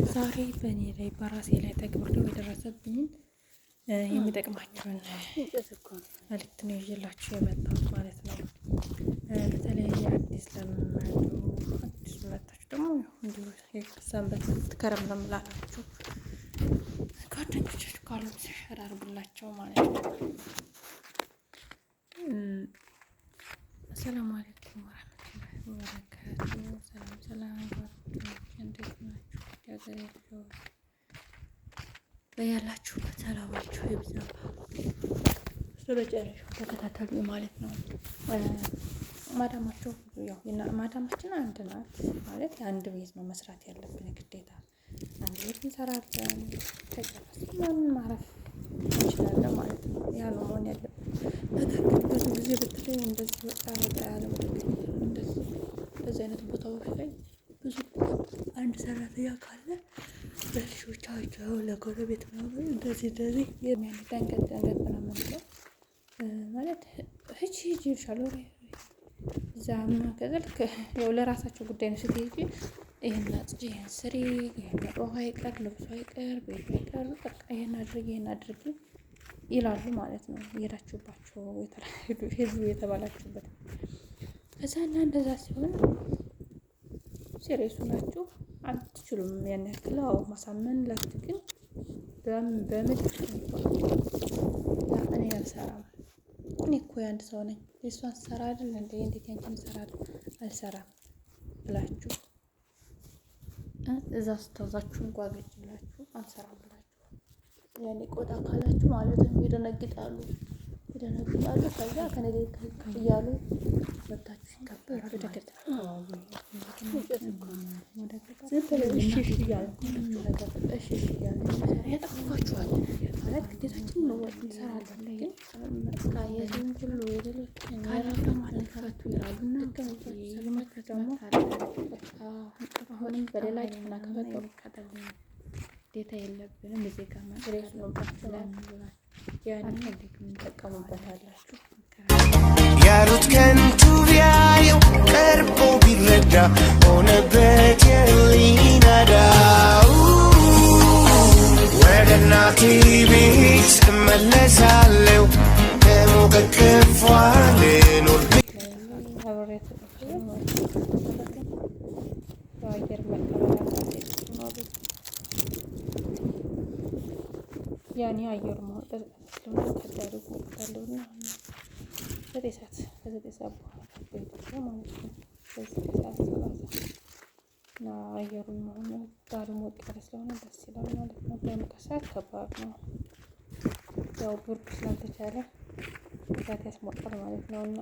ዛሬ በእኔ ላይ በራሴ ላይ ተግብሬው የደረሰብኝን የሚጠቅማችሁን መልዕክት ነው ይዤላችሁ የመጣሁት ማለት ነው። በተለይ አዲስ ለምመጡ አዲስ መጣችሁ ደግሞ እንዲሁ ሰንበት ከረም ለምላላችሁ ጓደኞቻችሁ ካሉ ሸር አድርጉላቸው ማለት ነው። አሰላሙ አለይኩም ወራህመቱላሂ ወበረካቱ። ሰላም እንዴት ናችሁ? ያገሬ ልጆች በያላችሁበት ሰላማችሁ ይብዛ። ስለጨረሻው ተከታተሉ ማለት ነው። ማዳማቸው ያው ማዳማችን አንድ ናት ማለት የአንድ ቤት ነው መስራት ያለብን ግዴታ። አንድ ቤት እንሰራለን ከጨረስን ማንን ማረፍ እንችላለን ማለት ነው። ያ ነው መሆን ያለብን። ነገር ግን ብዙ ጊዜ በተለይ እንደዚህ ወጣ ያለ እንደዚህ አይነት ቦታዎች ላይ ብዙ አንድ ሰራተኛ ካለ ለልጆቻቸው ለጎረቤት ምናምን እንደዚህ የሚያንደንገጥ ምናምን ነው ማለት ሂጂ ይልሻል። እዛ ከዘልክ ያው ለራሳቸው ጉዳይ ነው። ስትሄጂ ይሄን አጽጂ፣ ይሄን ስሪ፣ ይሄን ውሃ አይቀር፣ ልብሱ አይቀር፣ ቤቱ አይቀር፣ በቃ ይሄን አድርጊ ይላሉ ማለት ነው። የሄዳችሁባቸው ህዝቡ የተባላችሁበት ከዛ እና እንደዛ ሲሆን ሲሪየሱ ናችሁ አትችሉም። ያን ያክል ማሳመን ላክት ግን በምድር እኔ አልሰራም። እኔ እኮ የአንድ ሰው ነኝ። የእሷን ሰራ አይደል እንዴ? እንዴት ያንቺን ሰራለሁ? አልሰራም ብላችሁ እዛ ስታዛችሁ ጓገጭላችሁ አንሰራም ብላችሁ ያኔ ቆጣ ካላችሁ ማለት ነው ይደነግጣሉ። ከዛ ከነገ እያሉ መብታችሁ ይከበራል ማለት ነው። ያጠፋችኋል ማለት ግዴታችን ነው እንሰራለን። ግን የዚህም ሁሉ የሌሎችን ካላማለካቱ ይላሉና ስለመከት ደግሞ አሁንም በሌላ ጭና ከፈጠሩ ግዴታ የለብንም። እዚህ ጋር መሬት ነው ባችላል ያንን እንጠቀሙበታላችሁ። ያሉት ከንቱ ቢያየው ቀርቦ ቢረዳ ሆነበት የሊናዳው ወደ እናቴ ቤት እመለሳለሁ ከሞቀ ክፏ ልኖር ያኔ አየሩ ማውጣት ስለሆነ ተዳርጎ ታለውና ዘጠኝ ሰዓት በኋላ በኢትዮጵያ ማለት ነው። በዚህ ሰዓት 30 እና አየሩን መሆኑ ዛሬ ሞቅ ያለ ስለሆነ ደስ ይላል ማለት ነው። በሙቀት ሰዓት ከባድ ነው። ያው ብርድ ስላልተቻለ እሳት ያስሞቃል ማለት ነው እና